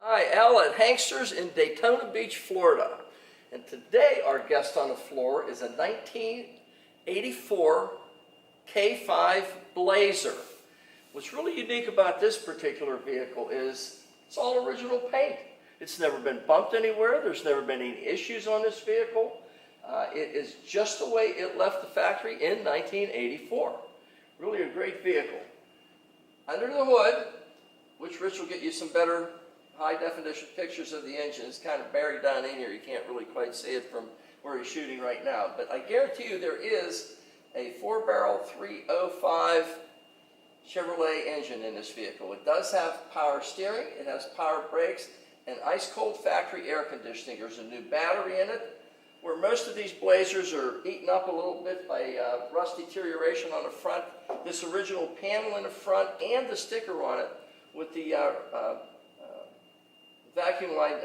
Hi, Al at HANKSTERS in Daytona Beach, Florida. And today our guest on the floor is a 1984 K-5 Blazer. What's really unique about this particular vehicle is it's all original paint. It's never been bumped anywhere. There's never been any issues on this vehicle. It is just the way it left the factory in 1984. Really a great vehicle. Under the hood, which Rich will get you some better high-definition pictures of the engine. It's kind of buried down in here. You can't really quite see it from where he's shooting right now. But I guarantee you there is a 4-barrel 305 Chevrolet engine in this vehicle. It does have power steering, it has power brakes, and ice-cold factory air conditioning. There's a new battery in it. Where most of these Blazers are eaten up a little bit by rust deterioration on the front, this original panel in the front and the sticker on it with the vacuum line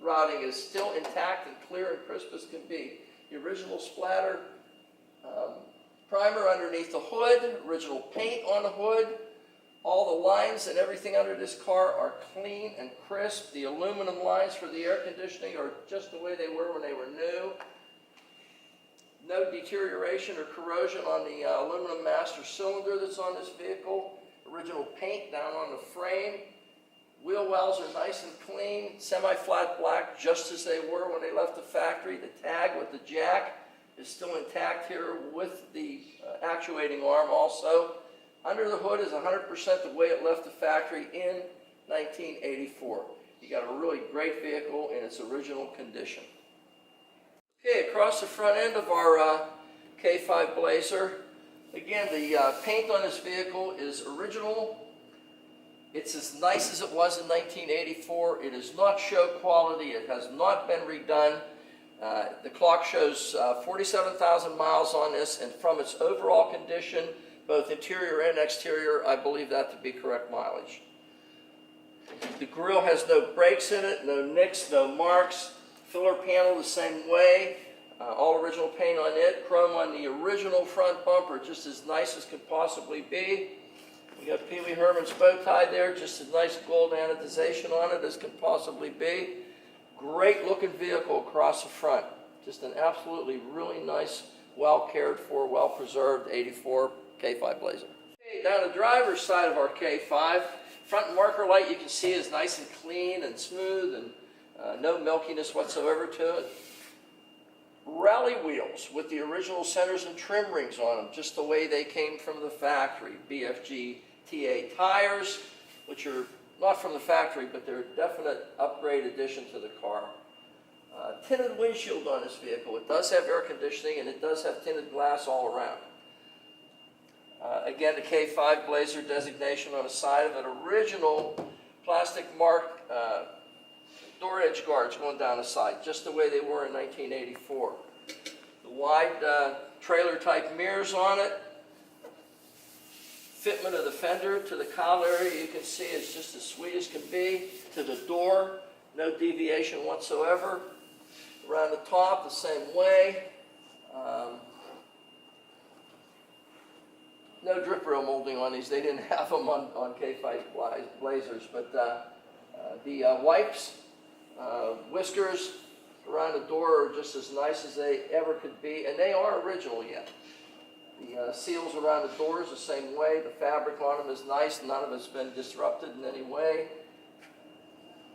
routing is still intact and clear and crisp as can be. The original splatter primer underneath the hood, original paint on the hood. All the lines and everything under this car are clean and crisp. The aluminum lines for the air conditioning are just the way they were when they were new. No deterioration or corrosion on the aluminum master cylinder that's on this vehicle. Original paint down on the frame. Wheel wells are nice and clean, semi-flat black, just as they were when they left the factory. The tag with the jack is still intact here with the actuating arm also. Under the hood is 100% the way it left the factory in 1984. You got a really great vehicle in its original condition. Okay, across the front end of our K-5 Blazer, again, the paint on this vehicle is original. It's as nice as it was in 1984. It is not show quality. It has not been redone. The clock shows 47,000 miles on this, and from its overall condition, both interior and exterior, I believe that to be correct mileage. The grille has no breaks in it, no nicks, no marks. Filler panel the same way. All original paint on it. Chrome on the original front bumper, just as nice as could possibly be. We got Pee Wee Herman's bow tie there, just as nice gold anodization on it as can possibly be. Great looking vehicle across the front. Just an absolutely really nice, well cared for, well preserved 84 K-5 Blazer. Okay, down the driver's side of our K-5, front marker light you can see is nice and clean and smooth and no milkiness whatsoever to it. Rally wheels with the original centers and trim rings on them, just the way they came from the factory. BFG TA tires, which are not from the factory, but they're a definite upgrade addition to the car. Tinted windshield on this vehicle. It does have air conditioning and it does have tinted glass all around. Again, the K-5 Blazer designation on the side of it. Original plastic mark door edge guards going down the side, just the way they were in 1984. The wide trailer type mirrors on it. Fitment of the fender to the cowl area, you can see it's just as sweet as can be. To the door, no deviation whatsoever. Around the top, the same way. No drip rail molding on these. They didn't have them on K-5 Blazers, but the wipes, whiskers around the door are just as nice as they ever could be, and they are original yet. The seals around the doors the same way. The fabric on them is nice. None of it's been disrupted in any way.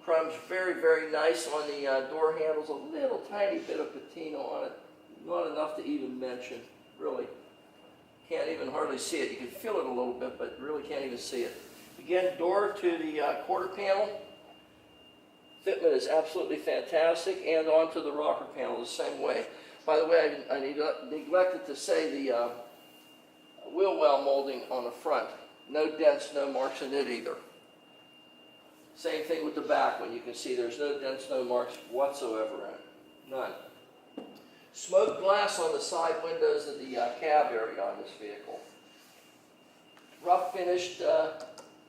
Chrome's very, very nice on the door handles. A little tiny bit of patina on it. Not enough to even mention, really. Can't even hardly see it. You can feel it a little bit, but really can't even see it. Again, door to the quarter panel. Fitment is absolutely fantastic, and onto the rocker panel the same way. By the way, I neglected to say the wheel well molding on the front. No dents, no marks in it either. Same thing with the back one. You can see there's no dents, no marks whatsoever in it. None. Smoked glass on the side windows of the cab area on this vehicle. Rough finished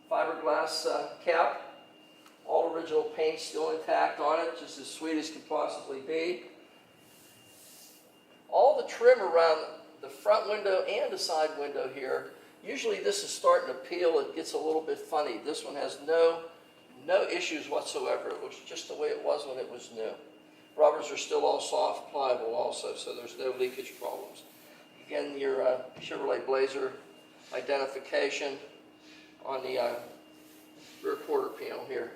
fiberglass cap. All original paint still intact on it, just as sweet as can possibly be. All the trim around the front window and the side window here, usually this is starting to peel, it gets a little bit funny. This one has no No issues whatsoever. It looks just the way it was when it was new. Rubbers are still all soft, pliable also, so there's no leakage problems. Again, your Chevrolet Blazer identification on the rear quarter panel here.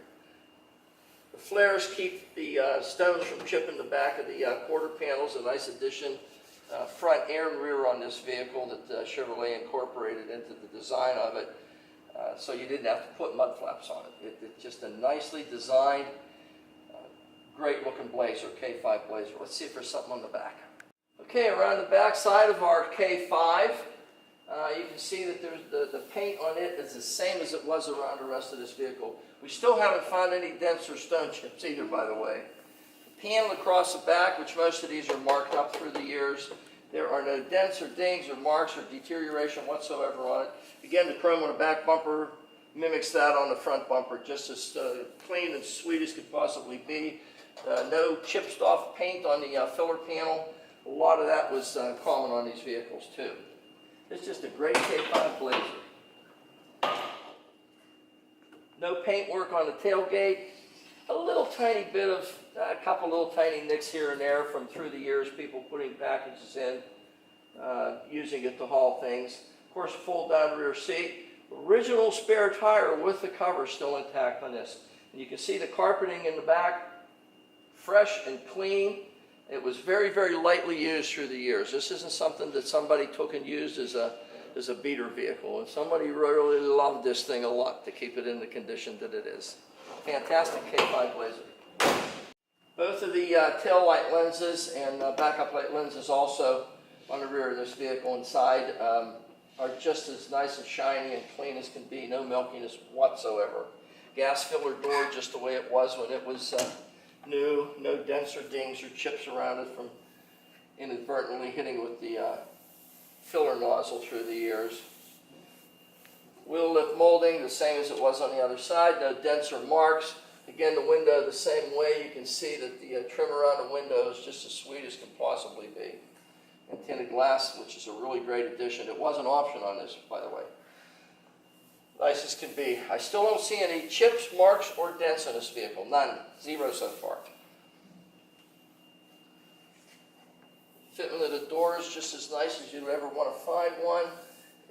The flares keep the stones from chipping the back of the quarter panels, a nice addition. Front and rear on this vehicle that Chevrolet incorporated into the design of it, so you didn't have to put mud flaps on it. It's just a nicely designed, great looking Blazer, K-5 Blazer. Let's see if there's something on the back. Okay, around the back side of our K-5, you can see that there's the paint on it is the same as it was around the rest of this vehicle. We still haven't found any dents or stone chips either, by the way. The panel across the back, which most of these are marked up through the years, there are no dents or dings or marks or deterioration whatsoever on it. Again, the chrome on the back bumper mimics that on the front bumper, just as clean and sweet as could possibly be. No chipped off paint on the filler panel. A lot of that was common on these vehicles too. It's just a great K-5 Blazer. No paint work on the tailgate. A little tiny bit of, a couple little tiny nicks here and there from through the years, people putting packages in, using it to haul things. Of course, fold down rear seat. Original spare tire with the cover still intact on this. And you can see the carpeting in the back, fresh and clean. It was very, very lightly used through the years. This isn't something that somebody took and used as a beater vehicle. And somebody really loved this thing a lot to keep it in the condition that it is. Fantastic K-5 Blazer. Both of the tail light lenses and backup light lenses also on the rear of this vehicle inside are just as nice and shiny and clean as can be. No milkiness whatsoever. Gas filler door just the way it was when it was new. No dents or dings or chips around it from inadvertently hitting with the filler nozzle through the years. Wheel lip molding, the same as it was on the other side. No dents or marks. Again, the window the same way. You can see that the trim around the window is just as sweet as can possibly be. And tinted glass, which is a really great addition. It was an option on this, by the way. Nice as can be. I still don't see any chips, marks, or dents in this vehicle. None. Zero so far. Fitment of the door is just as nice as you'd ever want to find one.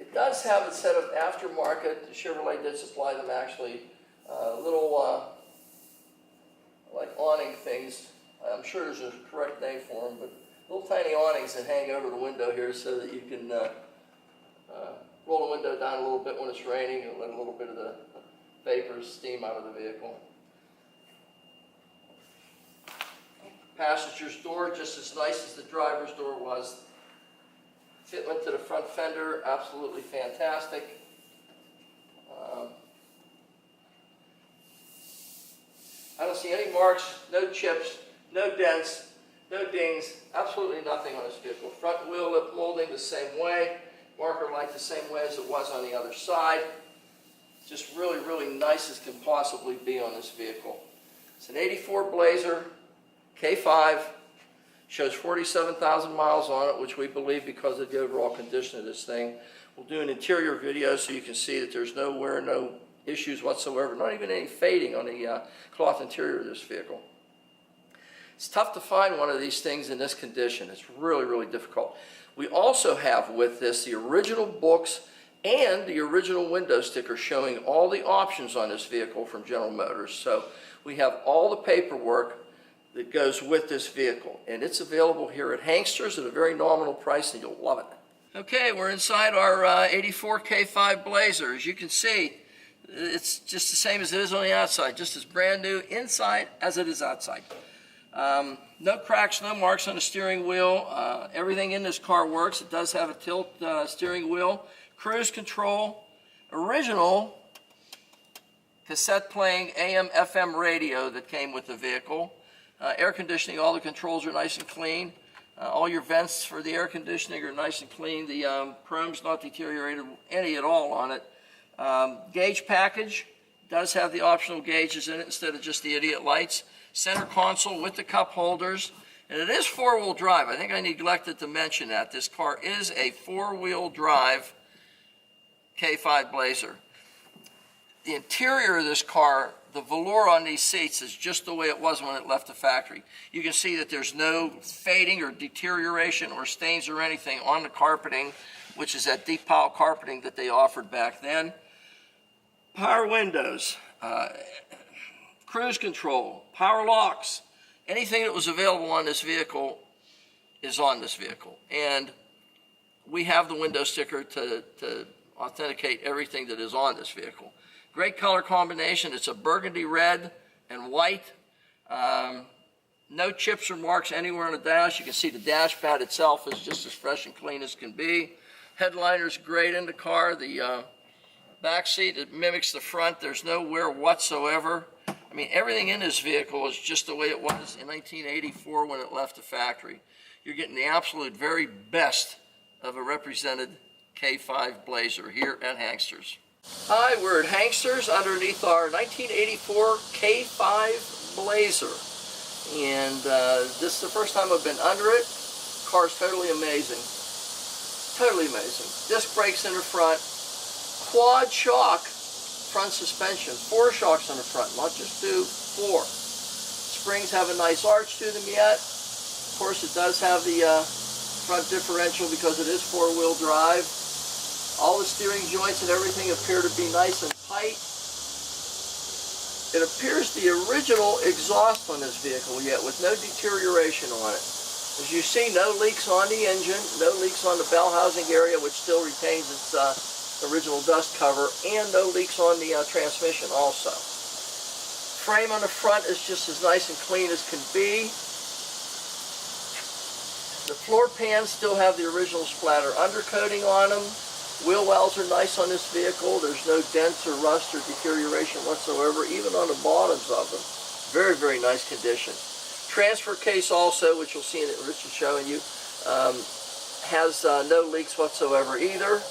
It does have a set of aftermarket. The Chevrolet did supply them actually. Little like awning things. I'm sure there's a correct name for them, but little tiny awnings that hang over the window here so that you can roll the window down a little bit when it's raining and let a little bit of the vapors steam out of the vehicle. Passenger's door just as nice as the driver's door was. Fitment to the front fender, absolutely fantastic. I don't see any marks, no chips, no dents, no dings, absolutely nothing on this vehicle. Front wheel lip molding the same way. Marker light the same way as it was on the other side. Just really, really nice as can possibly be on this vehicle. It's an 84 Blazer, K-5, shows 47,000 miles on it, which we believe because of the overall condition of this thing. We'll do an interior video so you can see that there's no wear, no issues whatsoever, not even any fading on the cloth interior of this vehicle. It's tough to find one of these things in this condition. It's really, really difficult. We also have with this the original books and the original window sticker showing all the options on this vehicle from General Motors. So we have all the paperwork that goes with this vehicle, and it's available here at HANKSTERS at a very nominal price, and you'll love it. Okay, we're inside our 84 K-5 Blazer. As you can see, it's just the same as it is on the outside, just as brand new inside as it is outside. No cracks, no marks on the steering wheel. Everything in this car works. It does have a tilt steering wheel, cruise control, original cassette playing AM FM radio that came with the vehicle. Air conditioning, all the controls are nice and clean. All your vents for the air conditioning are nice and clean. The chrome's not deteriorated any at all on it. Gauge package does have the optional gauges in it instead of just the idiot lights. Center console with the cup holders. And it is four-wheel drive. I think I neglected to mention that. This car is a four-wheel drive K-5 Blazer. The interior of this car, the velour on these seats is just the way it was when it left the factory. You can see that there's no fading or deterioration or stains or anything on the carpeting, which is that deep pile carpeting that they offered back then. Power windows, cruise control, power locks, anything that was available on this vehicle is on this vehicle. And we have the window sticker to authenticate everything that is on this vehicle. Great color combination. It's a burgundy red and white. No chips or marks anywhere on the dash. You can see the dash pad itself is just as fresh and clean as can be. Headliner's great in the car. The back seat, it mimics the front. There's no wear whatsoever. I mean, everything in this vehicle is just the way it was in 1984 when it left the factory. You're getting the absolute very best of a represented K-5 Blazer here at HANKSTERS. Hi, we're at HANKSTERS underneath our 1984 K-5 Blazer. And this is the first time I've been under it. Car's totally amazing. Totally amazing. Disc brakes in the front. Quad shock front suspension. 4 shocks on the front, not just 2, 4. Springs have a nice arch to them yet. Of course, it does have the front differential because it is 4-wheel drive. All the steering joints and everything appear to be nice and tight. It appears the original exhaust on this vehicle yet, with no deterioration on it. As you see, no leaks on the engine, no leaks on the bell housing area, which still retains its original dust cover, and no leaks on the transmission also. Frame on the front is just as nice and clean as can be. The floor pans still have the original splatter undercoating on them. Wheel wells are nice on this vehicle. There's no dents or rust or deterioration whatsoever, even on the bottoms of them. Very, very nice condition. Transfer case also, which you'll see in it, Rich is showing you, has no leaks whatsoever either.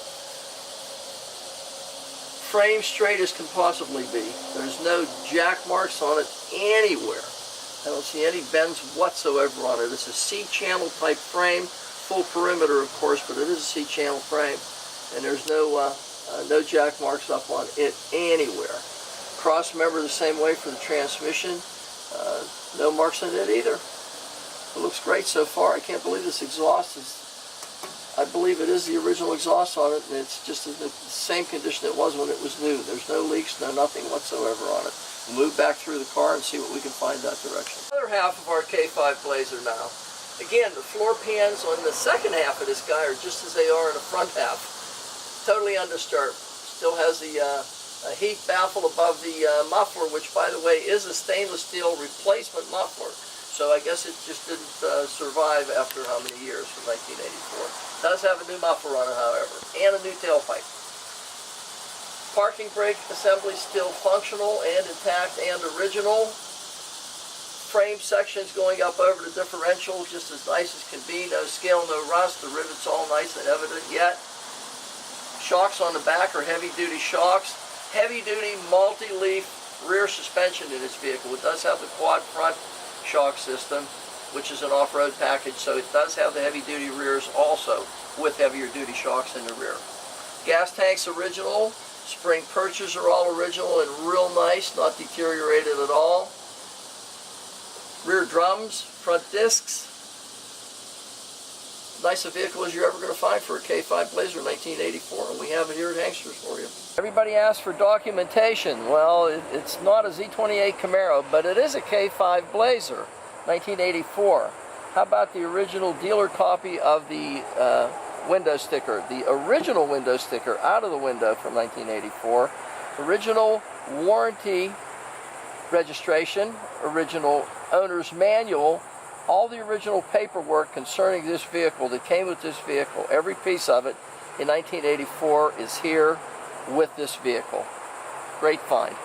Frame straight as can possibly be. There's no jack marks on it anywhere. I don't see any bends whatsoever on it. It's a C-channel type frame, full perimeter of course, but it is a C-channel frame. And there's no jack marks up on it anywhere. Cross member the same way for the transmission. No marks on it either. It looks great so far. I can't believe this exhaust is, I believe it is the original exhaust on it, and it's just in the same condition it was when it was new. There's no leaks, no nothing whatsoever on it. We'll move back through the car and see what we can find that direction. The other half of our K-5 Blazer now. Again, the floor pans on the second half of this guy are just as they are in the front half. Totally undisturbed. Still has the heat baffle above the muffler, which by the way is a stainless steel replacement muffler. So I guess it just didn't survive after how many years from 1984. Does have a new muffler on it, however, and a new tailpipe. Parking brake assembly still functional and intact and original. Frame sections going up over the differential just as nice as can be. No scale, no rust. The rivets all nice and evident yet. Shocks on the back are heavy-duty shocks. Heavy-duty multi-leaf rear suspension in this vehicle. It does have the quad front shock system, which is an off-road package, so it does have the heavy-duty rears also with heavier-duty shocks in the rear. Gas tanks original. Spring perches are all original and real nice, not deteriorated at all. Rear drums, front discs. Nice a vehicle as you're ever going to find for a K-5 Blazer 1984, and we have it here at HANKSTERS for you. Everybody asks for documentation. Well, it's not a Z28 Camaro, but it is a K-5 Blazer 1984. How about the original dealer copy of the window sticker? The original window sticker out of the window from 1984. Original warranty registration, original owner's manual, all the original paperwork concerning this vehicle that came with this vehicle, every piece of it in 1984 is here with this vehicle. Great find.